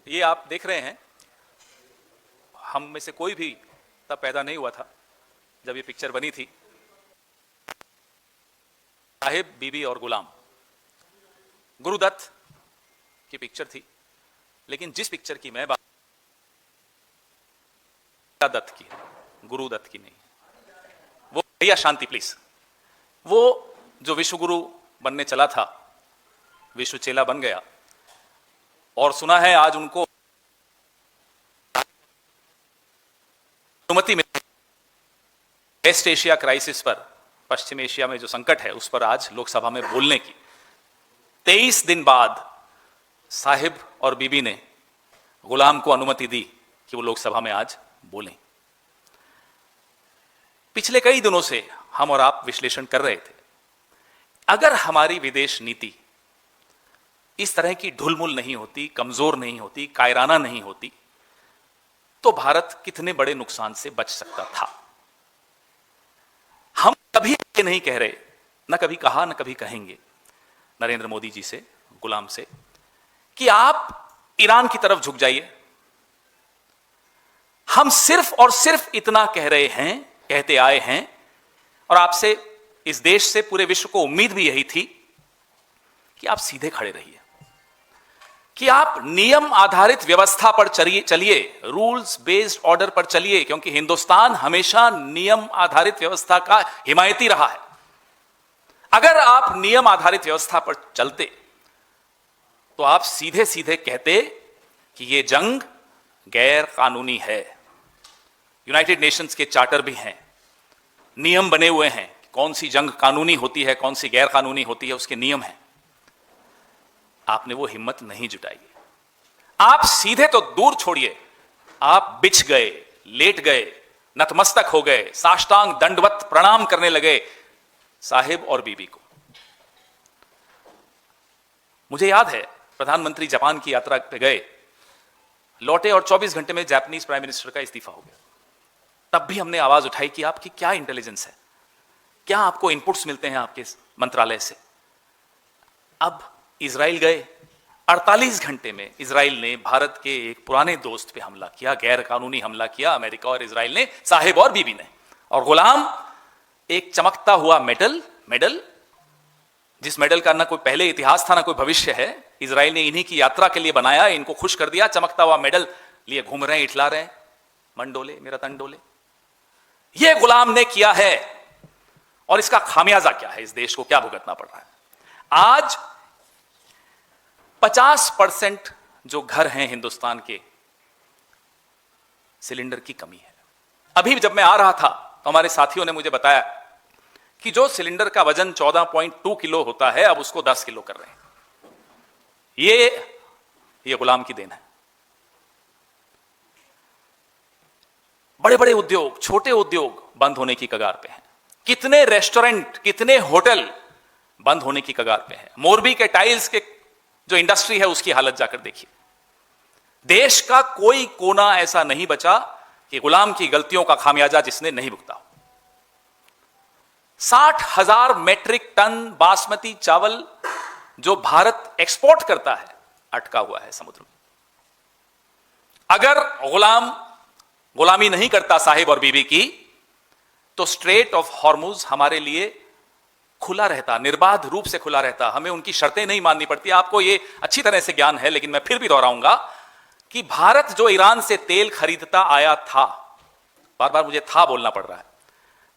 ये आप देख रहे हैं, हम में से कोई भी तब पैदा नहीं हुआ था जब ये पिक्चर बनी थी। साहिब, बीबी और गुलाम, गुरुदत्त की पिक्चर थी। लेकिन जिस पिक्चर की मैं बात दत्त की है, गुरुदत्त की नहीं। वो भैया शांति प्लीज। वो जो विश्व गुरु बनने चला था, विश्व चेला बन गया, और सुना है आज उनको अनुमति मिली वेस्ट एशिया क्राइसिस पर, पश्चिम एशिया में जो संकट है उस पर आज लोकसभा में बोलने की। 23 दिन बाद साहिब और बीबी ने गुलाम को अनुमति दी कि वो लोकसभा में आज बोलें। पिछले कई दिनों से हम और आप विश्लेषण कर रहे थे, अगर हमारी विदेश नीति इस तरह की ढुलमुल नहीं होती, कमजोर नहीं होती, कायराना नहीं होती, तो भारत कितने बड़े नुकसान से बच सकता था। हम कभी ये नहीं कह रहे, न कभी कहा, न कभी कहेंगे नरेंद्र मोदी जी से, गुलाम से, कि आप ईरान की तरफ झुक जाइए। हम सिर्फ और सिर्फ इतना कह रहे हैं, कहते आए हैं, और आपसे, इस देश से, पूरे विश्व को उम्मीद भी यही थी कि आप सीधे खड़े रहिए, कि आप नियम आधारित व्यवस्था पर चलिए, रूल्स बेस्ड ऑर्डर पर चलिए, क्योंकि हिंदुस्तान हमेशा नियम आधारित व्यवस्था का हिमायती रहा है। अगर आप नियम आधारित व्यवस्था पर चलते तो आप सीधे सीधे कहते कि यह जंग गैर कानूनी है। यूनाइटेड नेशंस के चार्टर भी हैं, नियम बने हुए हैं, कौन सी जंग कानूनी होती है, कौन सी गैर कानूनी होती है, उसके नियम हैं। आपने वो हिम्मत नहीं जुटाई। आप सीधे तो दूर छोड़िए, आप बिछ गए, लेट गए, नतमस्तक हो गए, साष्टांग दंडवत प्रणाम करने लगे साहिब और बीबी को। मुझे याद है, प्रधानमंत्री जापान की यात्रा पे गए, लौटे और 24 घंटे में जापानीज प्राइम मिनिस्टर का इस्तीफा हो गया। तब भी हमने आवाज उठाई कि आपकी क्या इंटेलिजेंस है, क्या आपको इनपुट्स मिलते हैं आपके मंत्रालय से। अब इजराइल गए, 48 घंटे में इजराइल ने भारत के एक पुराने दोस्त पे हमला किया, गैर कानूनी हमला किया, अमेरिका और इजराइल ने, साहिब और बीबी ने। और गुलाम एक चमकता हुआ मेडल, जिस मेडल का ना कोई पहले इतिहास था ना कोई भविष्य है, इजराइल ने इन्हीं की यात्रा के लिए बनाया, इनको खुश कर दिया, चमकता हुआ मेडल लिए घूम रहे हैं, इठला रहे हैं, मन डोले मेरा तन डोले। यह गुलाम ने किया है, और इसका खामियाजा क्या है, इस देश को क्या भुगतना पड़ रहा है। आज 50% जो घर हैं हिंदुस्तान के, सिलेंडर की कमी है। अभी जब मैं आ रहा था तो हमारे साथियों ने मुझे बताया कि जो सिलेंडर का वजन 14.2 किलो होता है, अब उसको 10 किलो कर रहे हैं। ये गुलाम की देन है। बड़े बड़े उद्योग, छोटे उद्योग बंद होने की कगार पे हैं। कितने रेस्टोरेंट, कितने होटल बंद होने की कगार पे हैं। मोरबी के टाइल्स के जो इंडस्ट्री है, उसकी हालत जाकर देखिए। देश का कोई कोना ऐसा नहीं बचा कि गुलाम की गलतियों का खामियाजा जिसने नहीं भुगता। 60,000 मेट्रिक टन बासमती चावल जो भारत एक्सपोर्ट करता है, अटका हुआ है समुद्र में। अगर गुलामी नहीं करता साहिब और बीबी की, तो स्ट्रेट ऑफ हॉर्मुज हमारे लिए खुला रहता, निर्बाध रूप से खुला रहता, हमें उनकी शर्तें नहीं माननी पड़ती। आपको यह अच्छी तरह से ज्ञान है, लेकिन मैं फिर भी दोहराऊंगा कि भारत जो ईरान से तेल खरीदता आया था, बार बार मुझे था बोलना पड़ रहा है,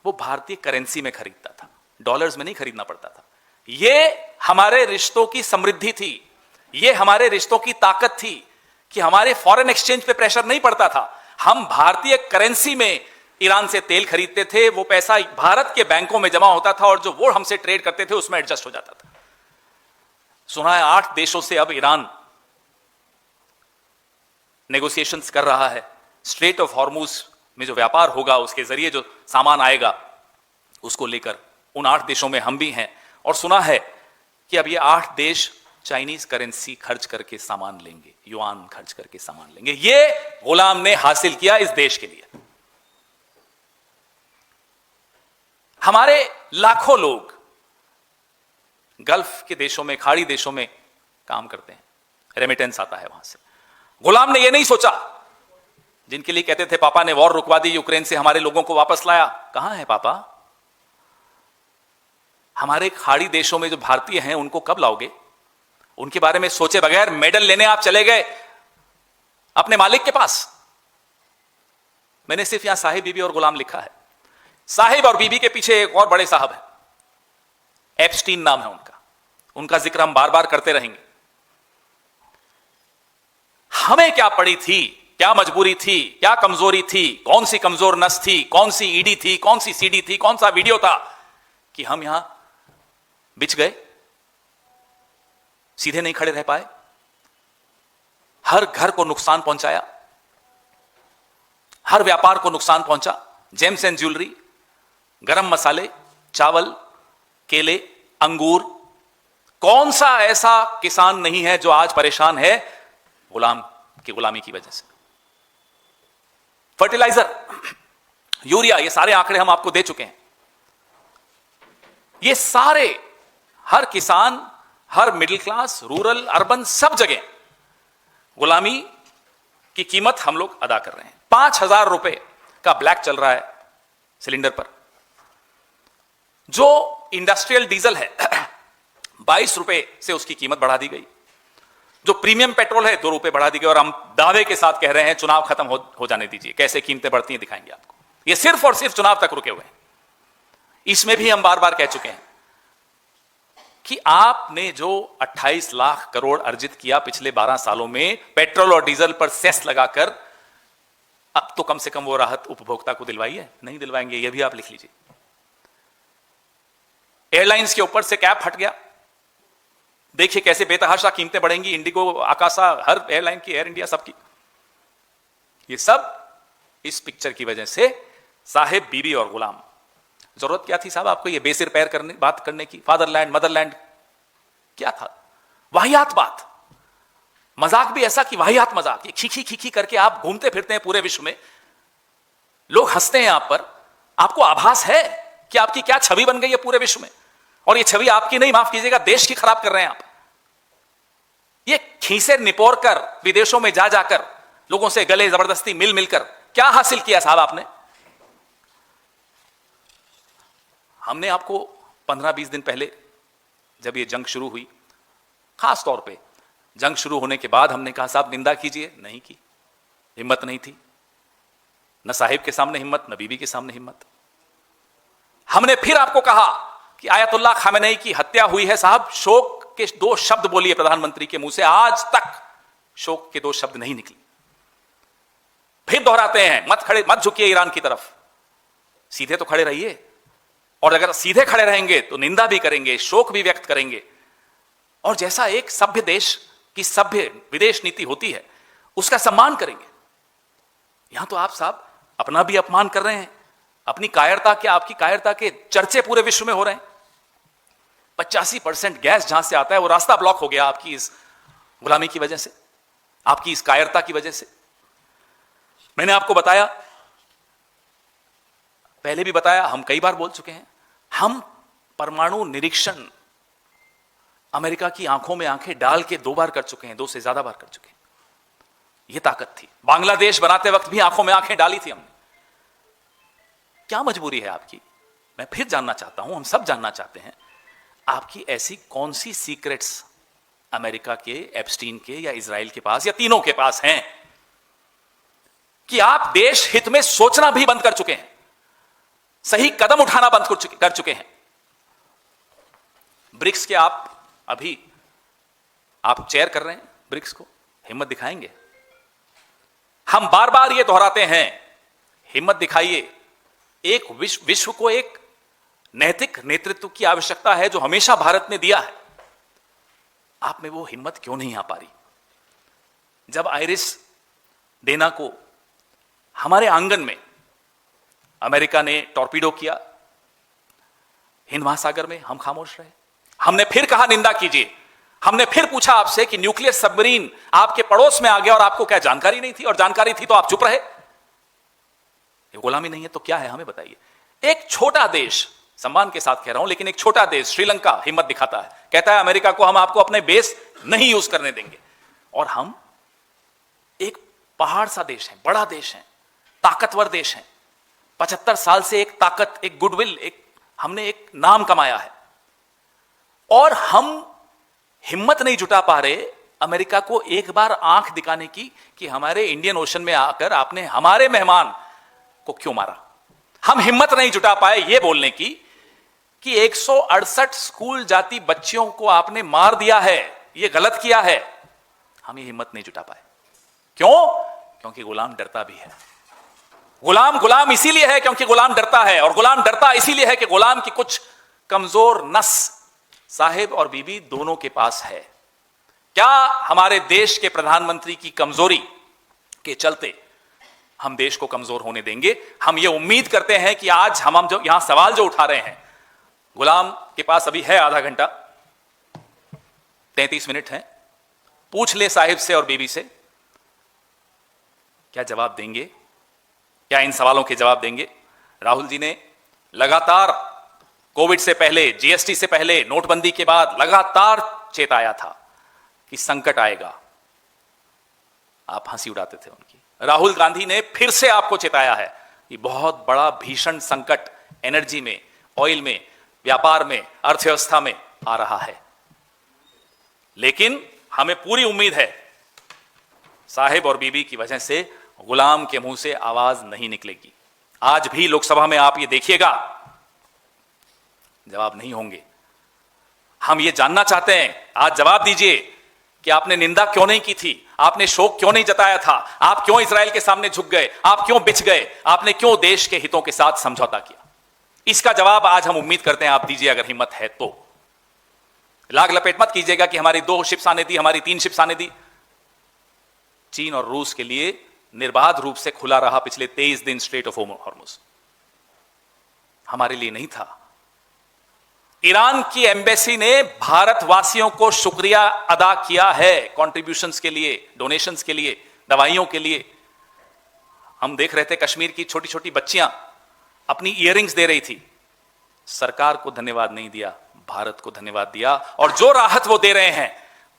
वो भारतीय करेंसी में खरीदता था, डॉलर्स में नहीं खरीदना पड़ता था। यह हमारे रिश्तों की समृद्धि थी, यह हमारे रिश्तों की ताकत थी कि हमारे फॉरेन एक्सचेंज पे प्रेशर नहीं पड़ता था। हम भारतीय करेंसी में ईरान से तेल खरीदते थे, वो पैसा भारत के बैंकों में जमा होता था, और जो वो हमसे ट्रेड करते थे उसमें एडजस्ट हो जाता था। सुना है 8 देशों से अब ईरान नेगोशिएशंस कर रहा है। स्ट्रेट ऑफ हॉर्मुज में जो व्यापार होगा, उसके जरिए जो सामान आएगा, उसको लेकर उन 8 देशों में हम भी हैं। और सुना है कि अब ये 8 देश चाइनीज करेंसी खर्च करके सामान लेंगे, युआन खर्च करके सामान लेंगे। ये गुलाम ने हासिल किया इस देश के लिए। हमारे लाखों लोग गल्फ के देशों में, खाड़ी देशों में काम करते हैं, रेमिटेंस आता है वहां से। गुलाम ने यह नहीं सोचा, जिनके लिए कहते थे पापा ने वॉर रुकवा दी, यूक्रेन से हमारे लोगों को वापस लाया, कहां है पापा? हमारे खाड़ी देशों में जो भारतीय हैं उनको कब लाओगे? उनके बारे में सोचे बगैर मेडल लेने आप चले गए अपने मालिक के पास। मैंने सिर्फ यहां साहिब, बीबी और गुलाम लिखा है। साहिब और बीबी के पीछे एक और बड़े साहब हैं, एप्स्टीन नाम है उनका, उनका जिक्र हम बार बार करते रहेंगे। हमें क्या पड़ी थी, क्या मजबूरी थी, क्या कमजोरी थी, कौन सी कमजोर नस थी, कौन सी ईडी थी, कौन सी सीडी थी, कौन सा वीडियो था कि हम यहां बिछ गए, सीधे नहीं खड़े रह पाए, हर घर को नुकसान पहुंचाया, हर व्यापार को नुकसान पहुंचा, जेम्स एंड ज्वेलरी, गरम मसाले, चावल, केले, अंगूर, कौन सा ऐसा किसान नहीं है जो आज परेशान है गुलाम की गुलामी की वजह से। फर्टिलाइजर, यूरिया, ये सारे आंकड़े हम आपको दे चुके हैं। ये सारे, हर किसान, हर मिडिल क्लास, रूरल, अर्बन, सब जगह गुलामी की कीमत हम लोग अदा कर रहे हैं। 5,000 रुपए का ब्लैक चल रहा है सिलेंडर पर। जो इंडस्ट्रियल डीजल है 22 रुपए से उसकी कीमत बढ़ा दी गई। जो प्रीमियम पेट्रोल है 2 रुपए बढ़ा दी गई। और हम दावे के साथ कह रहे हैं चुनाव खत्म हो जाने दीजिए, कैसे कीमतें बढ़ती हैं दिखाएंगे आपको। ये सिर्फ और सिर्फ चुनाव तक रुके हुए हैं। इसमें भी हम बार बार कह चुके हैं कि आपने जो 28 लाख करोड़ अर्जित किया पिछले 12 सालों में पेट्रोल और डीजल पर सेस लगाकर, अब तो कम से कम वो राहत उपभोक्ता को दिलवाई है? नहीं दिलवाएंगे, ये भी आप लिख लीजिए। एयरलाइंस के ऊपर से कैप हट गया, देखिए कैसे बेतहाशा कीमतें बढ़ेंगी। इंडिगो, आकाशा, हर एयरलाइन की, एयर इंडिया, सबकी। ये सब इस पिक्चर की वजह से साहिब, बीबी और गुलाम। जरूरत क्या थी साहब आपको ये बेसिर पैर करने, बात करने की? फादरलैंड, मदरलैंड, क्या था? वाहियात बात, मजाक भी ऐसा कि वाहियात मजाक। ये खीखी खीखी करके आप घूमते फिरते हैं पूरे विश्व में, लोग हंसते हैं आप पर। आपको आभास है कि आपकी क्या छवि बन गई है पूरे विश्व में? और ये छवि आपकी नहीं, माफ कीजिएगा, देश की खराब कर रहे हैं आप। ये खीसे निपोर कर विदेशों में जा जाकर लोगों से गले जबरदस्ती मिल मिलकर क्या हासिल किया साहब आपने? हमने आपको 15-20 दिन पहले जब ये जंग शुरू हुई, खास तौर पे जंग शुरू होने के बाद हमने कहा साहब निंदा कीजिए, नहीं की, हिम्मत नहीं थी। न साहिब के सामने हिम्मत, न बीबी के सामने हिम्मत। हमने फिर आपको कहा कि आयतुल्लाह खामेनेई की हत्या हुई है साहब, शोक के 2 शब्द बोलिए प्रधानमंत्री के मुंह से, आज तक शोक के 2 शब्द नहीं निकले। फिर दोहराते हैं, मत झुकिए ईरान की तरफ, सीधे तो खड़े रहिए। और अगर सीधे खड़े रहेंगे तो निंदा भी करेंगे, शोक भी व्यक्त करेंगे, और जैसा एक सभ्य देश की सभ्य विदेश नीति होती है उसका सम्मान करेंगे। यहां तो आप साहब अपना भी अपमान कर रहे हैं, अपनी कायरता के, आपकी कायरता के चर्चे पूरे विश्व में हो रहे हैं। 85% गैस जहां से आता है वो रास्ता ब्लॉक हो गया आपकी इस गुलामी की वजह से, आपकी इस कायरता की वजह से। मैंने आपको बताया, पहले भी बताया, हम कई बार बोल चुके हैं, हम परमाणु निरीक्षण अमेरिका की आंखों में आंखें डाल के 2 बार कर चुके हैं, 2 से ज्यादा बार कर चुके हैं। यह ताकत थी। बांग्लादेश बनाते वक्त भी आंखों में आंखें डाली थी हमने। क्या मजबूरी है आपकी? मैं फिर जानना चाहता हूं, हम सब जानना चाहते हैं, आपकी ऐसी कौन सी सीक्रेट्स अमेरिका के, एप्स्टीन के या इजराइल के पास या तीनों के पास हैं कि आप देश हित में सोचना भी बंद कर चुके हैं, सही कदम उठाना बंद कर चुके हैं। ब्रिक्स के अभी आप चेयर कर रहे हैं ब्रिक्स को, हिम्मत दिखाएंगे? हम बार बार ये दोहराते हैं, हिम्मत दिखाइए। एक विश्व को एक नैतिक नेतृत्व की आवश्यकता है जो हमेशा भारत ने दिया है। आप में वो हिम्मत क्यों नहीं आ पा रही? जब आइरिस डेना को हमारे आंगन में अमेरिका ने टॉर्पीडो किया हिंद महासागर में, हम खामोश रहे। हमने फिर कहा निंदा कीजिए। हमने फिर पूछा आपसे कि न्यूक्लियर सबमरीन आपके पड़ोस में आ गया और आपको क्या जानकारी नहीं थी? और जानकारी थी तो आप चुप रहे। ये गुलामी नहीं है तो क्या है, हमें बताइए। एक छोटा देश, सम्मान के साथ कह रहा हूं, लेकिन एक छोटा देश श्रीलंका हिम्मत दिखाता है, कहता है अमेरिका को हम आपको अपने बेस नहीं यूज करने देंगे। और हम एक पहाड़ सा देश है, बड़ा देश है, ताकतवर देश है, 75 साल से एक ताकत, एक गुडविल, हमने एक नाम कमाया है, और हम हिम्मत नहीं जुटा पा रहे अमेरिका को एक बार आंख दिखाने की कि हमारे इंडियन ओशन में आकर आपने हमारे मेहमान को क्यों मारा। हम हिम्मत नहीं जुटा पाए ये बोलने की कि 168 स्कूल जाती बच्चियों को आपने मार दिया है, ये गलत किया है। हम ये हिम्मत नहीं जुटा पाए। क्यों? क्योंकि गुलाम डरता भी है। गुलाम इसीलिए है क्योंकि गुलाम डरता है, और गुलाम डरता इसीलिए है कि गुलाम की कुछ कमजोर नस साहिब और बीबी दोनों के पास है। क्या हमारे देश के प्रधानमंत्री की कमजोरी के चलते हम देश को कमजोर होने देंगे? हम ये उम्मीद करते हैं कि आज हम जो यहां सवाल जो उठा रहे हैं, गुलाम के पास अभी है आधा घंटा, 33 मिनट है, पूछ ले साहिब से और बीबी से, क्या जवाब देंगे? क्या इन सवालों के जवाब देंगे? राहुल जी ने लगातार कोविड से पहले, जीएसटी से पहले, नोटबंदी के बाद लगातार चेताया था कि संकट आएगा। आप हंसी उड़ाते थे उनकी। राहुल गांधी ने फिर से आपको चेताया है कि बहुत बड़ा भीषण संकट एनर्जी में, ऑयल में, व्यापार में, अर्थव्यवस्था में आ रहा है। लेकिन हमें पूरी उम्मीद है साहिब और बीबी की वजह से गुलाम के मुंह से आवाज नहीं निकलेगी। आज भी लोकसभा में आप ये देखिएगा, जवाब नहीं होंगे। हम ये जानना चाहते हैं, आज जवाब दीजिए कि आपने निंदा क्यों नहीं की थी, आपने शोक क्यों नहीं जताया था, आप क्यों इजराइल के सामने झुक गए, आप क्यों बिछ गए, आपने क्यों देश के हितों के साथ समझौता किया? इसका जवाब आज हम उम्मीद करते हैं आप दीजिए, अगर हिम्मत है तो। लाग लपेट मत कीजिएगा कि हमारी 2 शिप्स आने दी, हमारी 3 शिप्स आने दी। चीन और रूस के लिए निर्बाध रूप से खुला रहा पिछले 23 दिन स्ट्रेट ऑफ हॉर्मुज, हमारे लिए नहीं था। ईरान की एम्बेसी ने भारतवासियों को शुक्रिया अदा किया है, कंट्रीब्यूशंस के लिए, डोनेशंस के लिए, दवाइयों के लिए। हम देख रहे थे कश्मीर की छोटी छोटी बच्चियां अपनी इयररिंग्स दे रही थी, सरकार को धन्यवाद नहीं दिया, भारत को धन्यवाद दिया। और जो राहत वो दे रहे हैं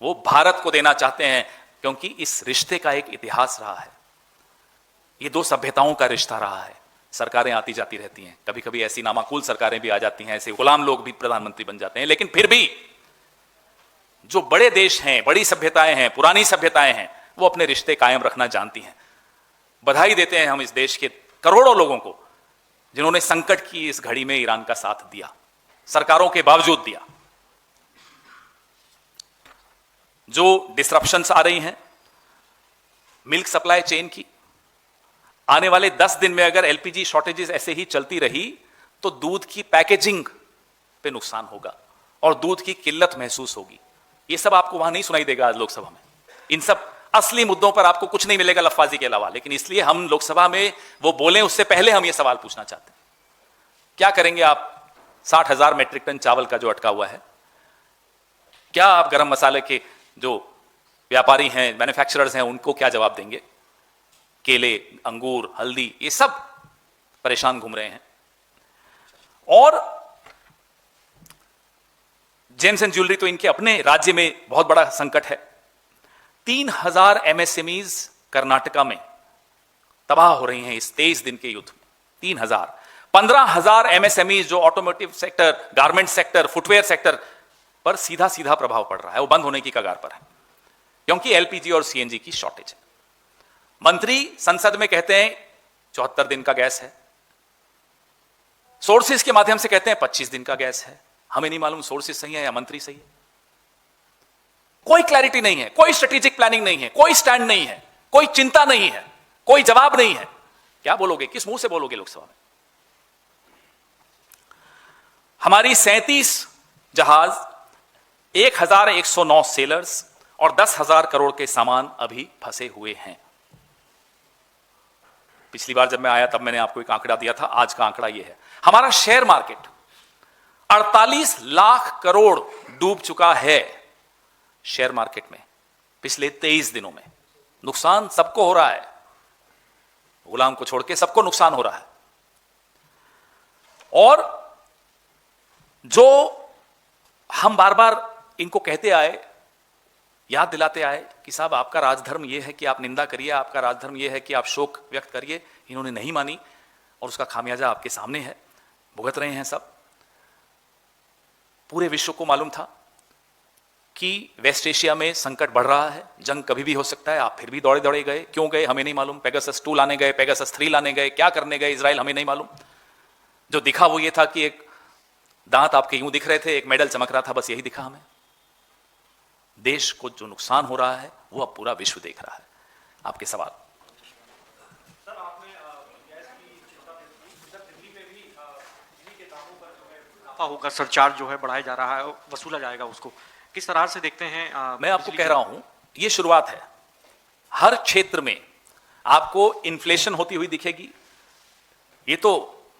वो भारत को देना चाहते हैं, क्योंकि इस रिश्ते का एक इतिहास रहा है। ये 2 सभ्यताओं का रिश्ता रहा है। सरकारें आती जाती रहती हैं, कभी कभी ऐसी नामाकूल सरकारें भी आ जाती हैं, ऐसे गुलाम लोग भी प्रधानमंत्री बन जाते हैं, लेकिन फिर भी जो बड़े देश हैं, बड़ी सभ्यताएं हैं, पुरानी सभ्यताएं हैं, वो अपने रिश्ते कायम रखना जानती हैं। बधाई देते हैं हम इस देश के करोड़ों लोगों को जिन्होंने संकट की इस घड़ी में ईरान का साथ दिया, सरकारों के बावजूद दिया। जो डिसरप्शंस आ रही हैं मिल्क सप्लाई चेन की, आने वाले 10 दिन में अगर एलपीजी शॉर्टेजेस ऐसे ही चलती रही तो दूध की पैकेजिंग पे नुकसान होगा और दूध की किल्लत महसूस होगी। ये सब आपको वहां नहीं सुनाई देगा आज लोकसभा में। इन सब असली मुद्दों पर आपको कुछ नहीं मिलेगा लफाजी के अलावा, लेकिन इसलिए हम लोकसभा में वो बोलें उससे पहले हम ये सवाल पूछना चाहते हैं, क्या करेंगे आप 60,000 मेट्रिक टन चावल का जो अटका हुआ है? क्या आप गरम मसाले के जो व्यापारी हैं, मैन्युफैक्चरर्स हैं, उनको क्या जवाब देंगे? केले, अंगूर, हल्दी, ये सब परेशान घूम रहे हैं। और जेम्स एंड ज्वेलरी तो इनके अपने राज्य में बहुत बड़ा संकट है। 3,000 एमएसएमईज कर्नाटका में तबाह हो रही हैं इस 23 दिन के युद्ध में। 3,000, 15,000 एमएसएमईज जो automotive sector, garment sector, footwear sector पर सीधा सीधा प्रभाव पड़ रहा है, वो बंद होने की कगार पर है, क्योंकि एलपीजी और सीएनजी की शॉर्टेज है। मंत्री संसद में कहते हैं 74 दिन का गैस है, सोर्सेज के माध्यम से कहते हैं 25 दिन का गैस है। हमें नहीं मालूम सोर्सेज सही है या मंत्री सही है। कोई क्लैरिटी नहीं है, कोई स्ट्रेटेजिक प्लानिंग नहीं है, कोई स्टैंड नहीं है, कोई चिंता नहीं है, कोई जवाब नहीं है। क्या बोलोगे, किस मुंह से बोलोगे लोकसभा में? हमारी 37 जहाज, 1,109 सेलर्स और 10,000 करोड़ के सामान अभी फंसे हुए हैं। पिछली बार जब मैं आया तब मैंने आपको एक आंकड़ा दिया था, आज का आंकड़ा यह है। हमारा शेयर मार्केट 48 लाख करोड़ डूब चुका है शेयर मार्केट में पिछले 23 दिनों में। नुकसान सबको हो रहा है, गुलाम को छोड़ के सबको नुकसान हो रहा है। और जो हम बार बार इनको कहते आए याद दिलाते आए कि साहब आपका राजधर्म यह है कि आप निंदा करिए, आपका राजधर्म यह है कि आप शोक व्यक्त करिए। इन्होंने नहीं मानी और उसका खामियाजा आपके सामने है, भुगत रहे हैं सब। पूरे विश्व को मालूम था कि वेस्ट एशिया में संकट बढ़ रहा है, जंग कभी भी हो सकता है, आप फिर भी दौड़े दौड़े गए। क्यों गए हमें नहीं मालूम। पेगासस 2 लाने गए, पेगासस 3 लाने गए, क्या करने गए इजराइल हमें नहीं मालूम। जो दिखा वो ये था कि एक दांत आपके यूं दिख रहे थे, एक मेडल चमक रहा था, बस यही दिखा हमें। देश को जो नुकसान हो रहा है वो अब पूरा विश्व देख रहा है। आपके सवाल। सर, आपने गैस की चिंता व्यक्त की, सर दिल्ली में भी बिजली के दामों पर जो है इजाफा होगा, सरचार्ज जो है बढ़ाया जा रहा है, वसूला जाएगा उसको, किस तरह से देखते हैं? मैं आपको कह रहा हूं ये शुरुआत है। हर क्षेत्र में आपको इन्फ्लेशन होती हुई दिखेगी। ये तो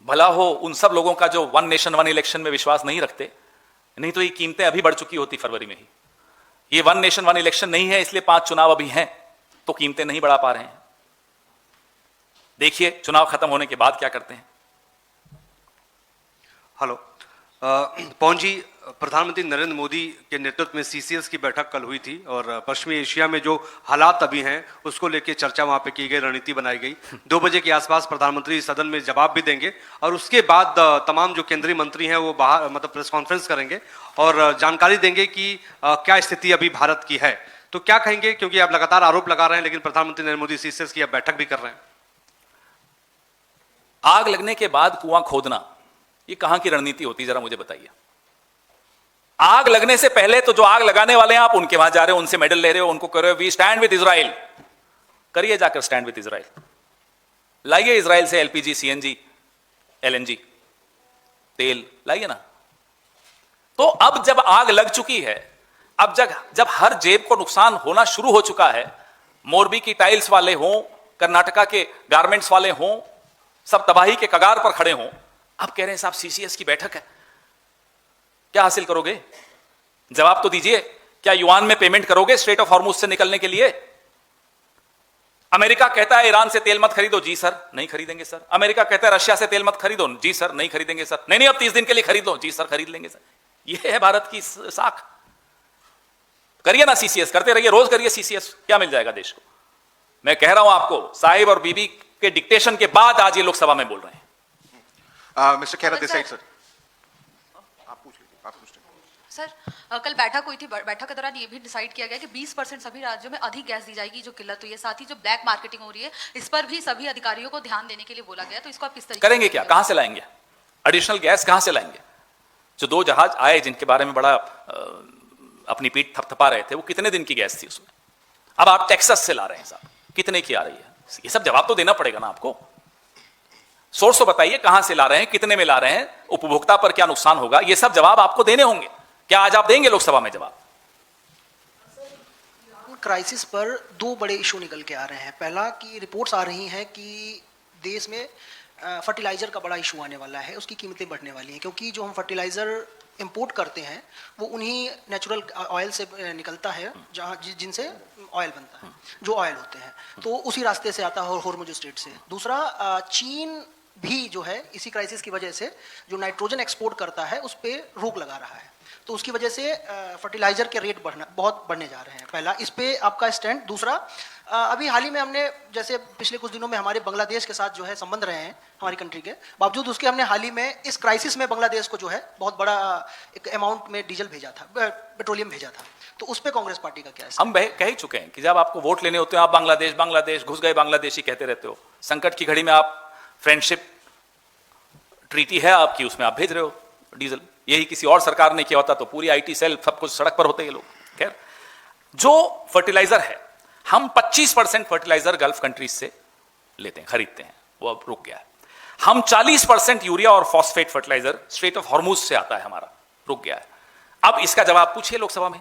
भला हो उन सब लोगों का जो वन नेशन वन इलेक्शन में विश्वास नहीं रखते, नहीं तो ये कीमतें अभी बढ़ चुकी होती फरवरी में ही। ये वन नेशन वन इलेक्शन नहीं है, इसलिए 5 चुनाव अभी हैं तो कीमतें नहीं बढ़ा पा रहे हैं। देखिए चुनाव खत्म होने के बाद क्या करते हैं। हेलो पवन जी, प्रधानमंत्री नरेंद्र मोदी के नेतृत्व में सीसीएस की बैठक कल हुई थी और पश्चिमी एशिया में जो हालात अभी हैं उसको लेकर चर्चा वहां पे की गई, रणनीति बनाई गई। 2 बजे के आसपास प्रधानमंत्री सदन में जवाब भी देंगे और उसके बाद तमाम जो केंद्रीय मंत्री हैं वो बाहर मतलब प्रेस कॉन्फ्रेंस करेंगे और जानकारी देंगे कि क्या स्थिति अभी भारत की है। तो क्या कहेंगे, क्योंकि आप लगातार आरोप लगा रहे हैं लेकिन प्रधानमंत्री नरेंद्र मोदी सीसीएस की अब बैठक भी कर रहे हैं। आग लगने के बाद कुआं खोदना ये कहां की रणनीति होती है, जरा मुझे बताइए। आग लगने से पहले तो जो आग लगाने वाले हैं आप उनके वहां जा रहे हो, उनसे मेडल ले रहे हो, उनको कर रहे हो वी स्टैंड विद इजराइल। करिए जाकर स्टैंड विद इजराइल, लाइए इजराइल से एलपीजी सीएनजी एलएनजी तेल लाइए ना। तो अब जब आग लग चुकी है, अब जब हर जेब को नुकसान होना शुरू हो चुका है, मोरबी की टाइल्स वाले हों, कर्नाटका के गारमेंट्स वाले हों, सब तबाही के कगार पर खड़े हों, अब कह रहे हैं साहब सीसीएस की बैठक है, क्या हासिल करोगे? जवाब तो दीजिए। क्या युआन में पेमेंट करोगे स्ट्रेट ऑफ हॉर्मुज से निकलने के लिए? अमेरिका कहता है ईरान से तेल मत खरीदो, जी सर नहीं खरीदेंगे सर। अमेरिका कहता है रशिया से तेल मत खरीदो, जी सर नहीं खरीदेंगे सर। नहीं नहीं अब 30 दिन के लिए खरीद लो, जी सर खरीद लेंगे सर। यह है भारत की साख। करिए ना सीसीएस, करते रहिए, रोज करिए सीसीएस, क्या मिल जाएगा देश को। मैं कह रहा हूं आपको, साहिब और बीबी के डिक्टेशन के बाद आज ये लोकसभा में बोल रहे हैं। Mister Khera this side sir, आप पूछ लीजिए, आप पूछ लीजिए। सर कल बैठक हुई थी, बैठक के दौरान ये भी डिसाइड किया गया कि 20% सभी राज्यों में अधिक गैस दी जाएगी जो किल्लत हुई है। साथ ही जो ब्लैक मार्केटिंग हो रही है इस पर भी सभी अधिकारियों को ध्यान देने के लिए बोला गया। तो इसको आप किस तरीके करेंगे? क्या कहां से लाएंगे एडिशनल गैस, कहां से लाएंगे? जो 2 जहाज आए जिनके बारे में बड़ा अपनी पीठ थपथपा रहे थे, वो कितने दिन की गैस थी उसमें? अब आप टेक्सास से ला रहे हैं साहब, कितने की आ रही है? ये सब जवाब तो देना पड़ेगा ना आपको। सोर्स तो बताइए, कहां से ला रहे हैं, कितने में ला रहे हैं, उपभोक्ता पर क्या नुकसान होगा, ये सब जवाब आपको देने होंगे। क्या आज आप देंगे लोकसभा में जवाब? क्राइसिस पर 2 बड़े इशू निकल के आ रहे हैं। पहला कि रिपोर्ट्स आ रही हैं कि देश में फर्टिलाइज़र का बड़ा इशू आने वाला है, उसकी कीमतें बढ़ने वाली हैं, क्योंकि जो हम फर्टिलाइज़र इंपोर्ट करते हैं वो उन्हीं नेचुरल ऑयल से निकलता है जहाँ जिनसे ऑयल बनता है, जो ऑयल होते हैं, तो उसी रास्ते से आता है हॉर्मुज़ स्ट्रेट से। दूसरा, चीन भी जो है इसी क्राइसिस की वजह से जो नाइट्रोजन एक्सपोर्ट करता है उस पर रोक लगा रहा है, तो उसकी वजह से फर्टिलाइज़र के रेट बहुत बढ़ने जा रहे हैं। पहला इस पे आपका स्टैंड। दूसरा, अभी हाल ही में हमने जैसे पिछले कुछ दिनों में हमारे बांग्लादेश के साथ जो है संबंध रहे हैं हमारी कंट्री के, बावजूद उसके हमने हाल ही में इस क्राइसिस में बांग्लादेश को जो है बहुत बड़ा एक अमाउंट में डीजल भेजा था, पेट्रोलियम भेजा था। तो उस पर कांग्रेस पार्टी का क्या है? हम कह ही चुके हैं कि जब आपको वोट लेने होते हैं आप बांग्लादेश बांग्लादेश घुस गए बांग्लादेशी कहते रहते हो। संकट की घड़ी में आप फ्रेंडशिप ट्रीटी है आपकी, उसमें आप भेज रहे हो डीजल। यही किसी और सरकार ने किया होता तो पूरी आईटी सेल सब कुछ सड़क पर होते ये लोग। खैर, जो फर्टिलाइजर है, हम 25% फर्टिलाइजर गल्फ कंट्रीज से लेते हैं, खरीदते हैं, वो अब रुक गया है। हम 40% यूरिया और phosphate fertiliser strait of Hormuz से आता है हमारा, रुक गया है। अब इसका जवाब पूछिए लोकसभा में।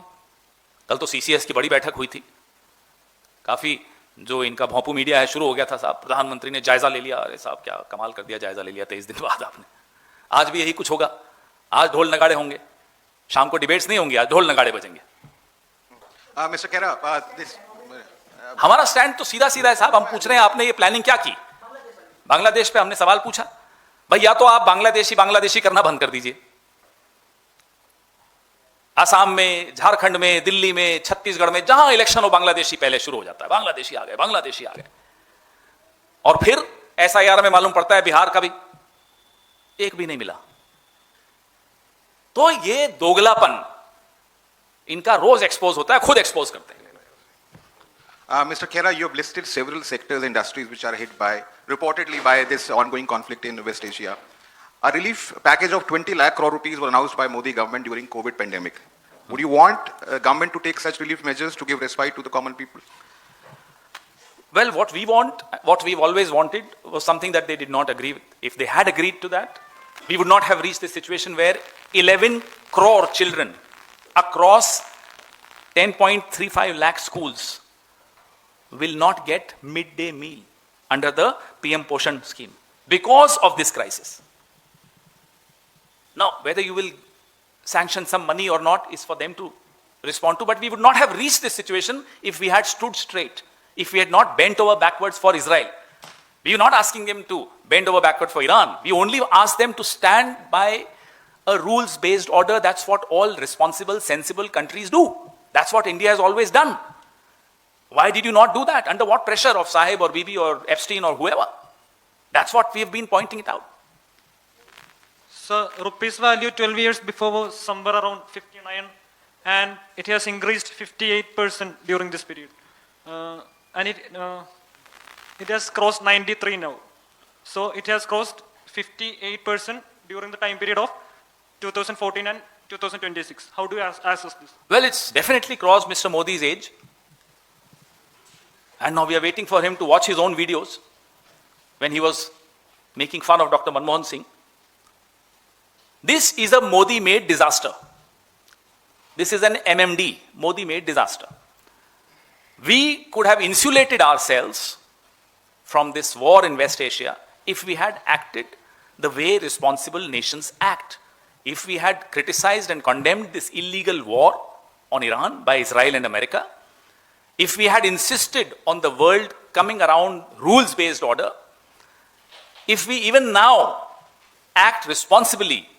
कल तो सीसीएस की बड़ी बैठक हुई थी, काफी जो इनका भोंपू मीडिया है शुरू हो गया था साहब, प्रधानमंत्री ने जायजा ले लिया। अरे साहब क्या कमाल कर दिया, जायजा ले लिया 23 दिन बाद आपने। आज भी यही कुछ होगा, आज ढोल नगाड़े होंगे, शाम को डिबेट्स नहीं होंगी, आज ढोल नगाड़े बजेंगे। मिस्टर खेरा, हमारा स्टैंड तो सीधा सीधा है साहब। हम पूछ रहे हैं आपने ये प्लानिंग क्या की? बांग्लादेश पे हमने सवाल पूछा। भाई या तो आप बांग्लादेशी करना बंद कर दीजिए, आसाम में, झारखंड में, दिल्ली में, छत्तीसगढ़ में, जहां इलेक्शन हो बांग्लादेशी पहले शुरू हो जाता है, बांग्लादेशी आ गए, बांग्लादेशी आ गए। और फिर SIR में मालूम पड़ता है बिहार का भी एक भी नहीं मिला। तो ये दोगलापन इनका रोज एक्सपोज होता है, खुद एक्सपोज करते हैं। Mr. Khera, you have listed several sectors, industries which are hit by, reportedly by this ongoing conflict in West Asia. A relief package of 20 lakh crore rupees was announced by Modi government during COVID pandemic. Would you want government to take such relief measures to give respite to the common people? Well, what we've always wanted was something that they did not agree with. If they had agreed to that, we would not have reached this situation where 11 crore children across 10.35 lakh schools will not get midday meal under the PM Poshan scheme because of this crisis. Now, whether you will sanction some money or not is for them to respond to, but we would not have reached this situation if we had stood straight, if we had not bent over backwards for Israel. We are not asking them to bend over backwards for Iran. We only ask them to stand by a rules-based order. That's what all responsible, sensible countries do. That's what India has always done. Why did you not do that? Under what pressure of Sahib or Bibi or Epstein or whoever? That's what we have been pointing it out. So, rupees value 12 years before was somewhere around 59, and it has increased 58% during this period. And it has crossed 93 now. So, it has crossed 58% during the time period of 2014 and 2026. How do you assess this? Well, it's definitely crossed Mr. Modi's age. And now we are waiting for him to watch his own videos when he was making fun of Dr. Manmohan Singh. This is a Modi-made disaster. This is an MMD, Modi-made disaster. We could have insulated ourselves from this war in West Asia if we had acted the way responsible nations act. If we had criticized and condemned this illegal war on Iran by Israel and America, if we had insisted on the world coming around rules-based order, if we even now act responsibly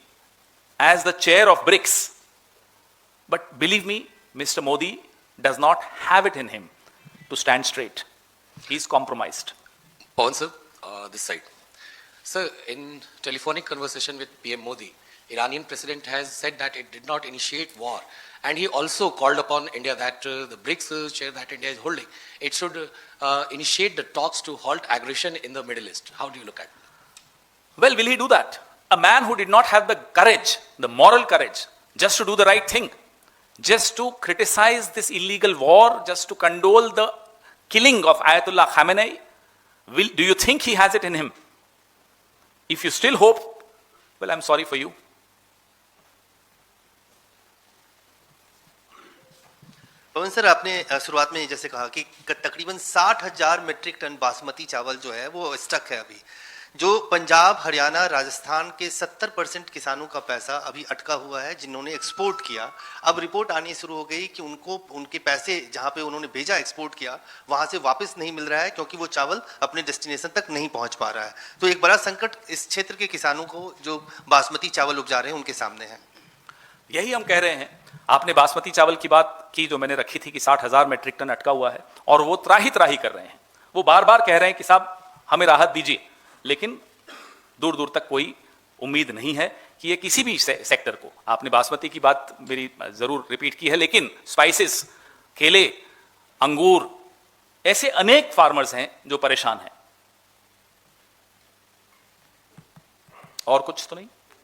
as the chair of BRICS, but believe me, Mr. Modi does not have it in him to stand straight. He's compromised. Pawan sir, this side. Sir, in telephonic conversation with PM Modi, Iranian president has said that it did not initiate war, and he also called upon India that the BRICS chair that India is holding, it should initiate the talks to halt aggression in the Middle East. How do you look at it? Well, will he do that? A man who did not have the courage, the moral courage, just to do the right thing, just to criticize this illegal war, just to condole the killing of Ayatollah Khamenei, do you think he has it in him? If you still hope, well, I'm sorry for you. Pawan sir, आपने शुरुआत में जैसे कहा कि तकरीबन 60,000 metric ton basmati चावल जो है वो स्टक है अभी, जो पंजाब, हरियाणा, राजस्थान के 70% किसानों का पैसा अभी अटका हुआ है जिन्होंने एक्सपोर्ट किया। अब रिपोर्ट आनी शुरू हो गई कि उनको उनके पैसे जहां पे उन्होंने भेजा, एक्सपोर्ट किया, वहां से वापस नहीं मिल रहा है क्योंकि वो चावल अपने डेस्टिनेशन तक नहीं पहुंच पा रहा है। तो एक बड़ा संकट इस क्षेत्र के किसानों को जो बासमती चावल उपजा रहे हैं उनके सामने है। यही हम कह रहे हैं। आपने बासमती चावल की बात की जो मैंने रखी थी कि 60,000 मीट्रिक टन अटका हुआ है, और वो त्राही कर रहे हैं। वो बार बार कह रहे हैं कि साहब हमें राहत दीजिए, लेकिन दूर दूर तक कोई उम्मीद नहीं है कि ये किसी भी सेक्टर को, आपने बासमती की बात मेरी जरूर रिपीट की है, लेकिन स्पाइसेस, केले, अंगूर, ऐसे अनेक फार्मर्स हैं जो परेशान हैं। और कुछ तो नहीं।